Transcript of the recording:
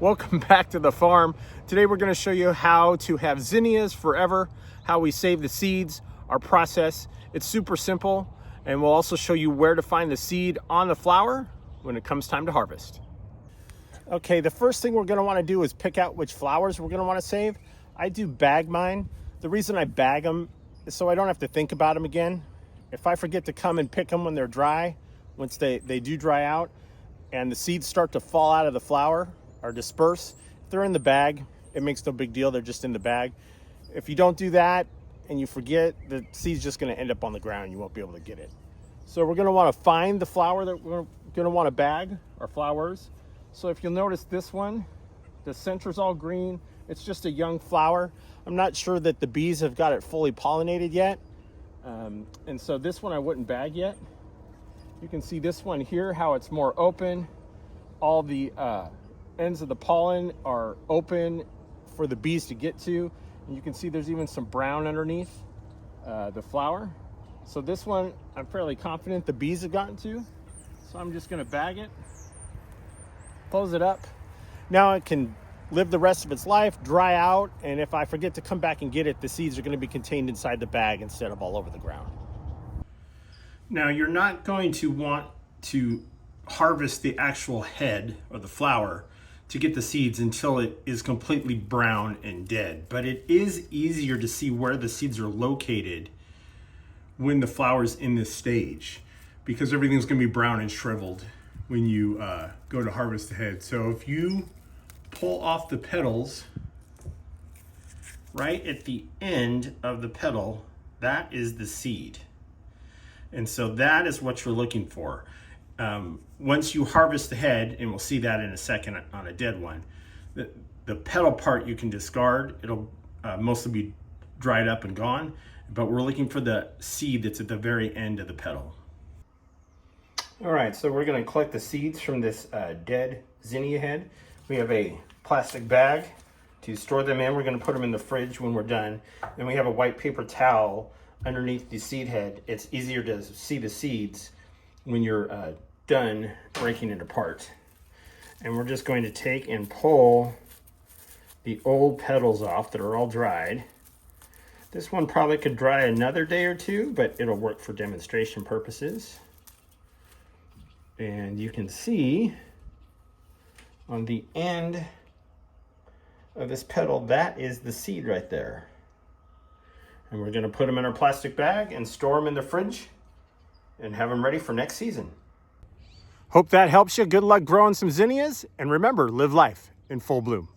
Welcome back to the farm. Today we're going to show you how to have zinnias forever, how we save the seeds, our process. It's super simple, and we'll also show you where to find the seed on the flower when it comes time to harvest. Okay, the first thing we're going to want to do is pick out which flowers we're going to want to save. I do bag mine. The reason I bag them is so I don't have to think about them again. If I forget to come and pick them when they're dry, once they do dry out and the seeds start to fall out of the flower or disperse, if they're in the bag, it makes no big deal. They're just in the bag. If you don't do that and you forget, the seed's just going to end up on the ground. You won't be able to get it. So we're going to want to find the flower that we're going to want to bag, our flowers. So if you'll notice this one, the center's all green. It's just a young flower. I'm not sure that the bees have got it fully pollinated yet. And so this one I wouldn't bag yet. You can see this one here, how it's more open. All the ends of the pollen are open for the bees to get to. And you can see there's even some brown underneath the flower. So this one, I'm fairly confident the bees have gotten to. So I'm just gonna bag it, close it up. Now it can live the rest of its life, dry out, and if I forget to come back and get it, the seeds are gonna be contained inside the bag instead of all over the ground. Now you're not going to want to harvest the actual head or the flower to get the seeds until it is completely brown and dead. But it is easier to see where the seeds are located when the flower's in this stage, because everything's gonna be brown and shriveled when you go to harvest the head. So if you pull off the petals, right at the end of the petal, that is the seed. And so that is what you're looking for. Once you harvest the head, and we'll see that in a second on a dead one, the petal part you can discard. It'll mostly be dried up and gone, but we're looking for the seed that's at the very end of the petal. All right, so we're gonna collect the seeds from this dead zinnia head. We have a plastic bag to store them in. We're gonna put them in the fridge when we're done. Then we have a white paper towel underneath the seed head. It's easier to see the seeds when you're done breaking it apart. And we're just going to take and pull the old petals off that are all dried. This one probably could dry another day or two, but it'll work for demonstration purposes. And you can see on the end of this petal, that is the seed right there. And we're gonna put them in our plastic bag and store them in the fridge and have them ready for next season. Hope that helps you. Good luck growing some zinnias, and remember, live life in full bloom.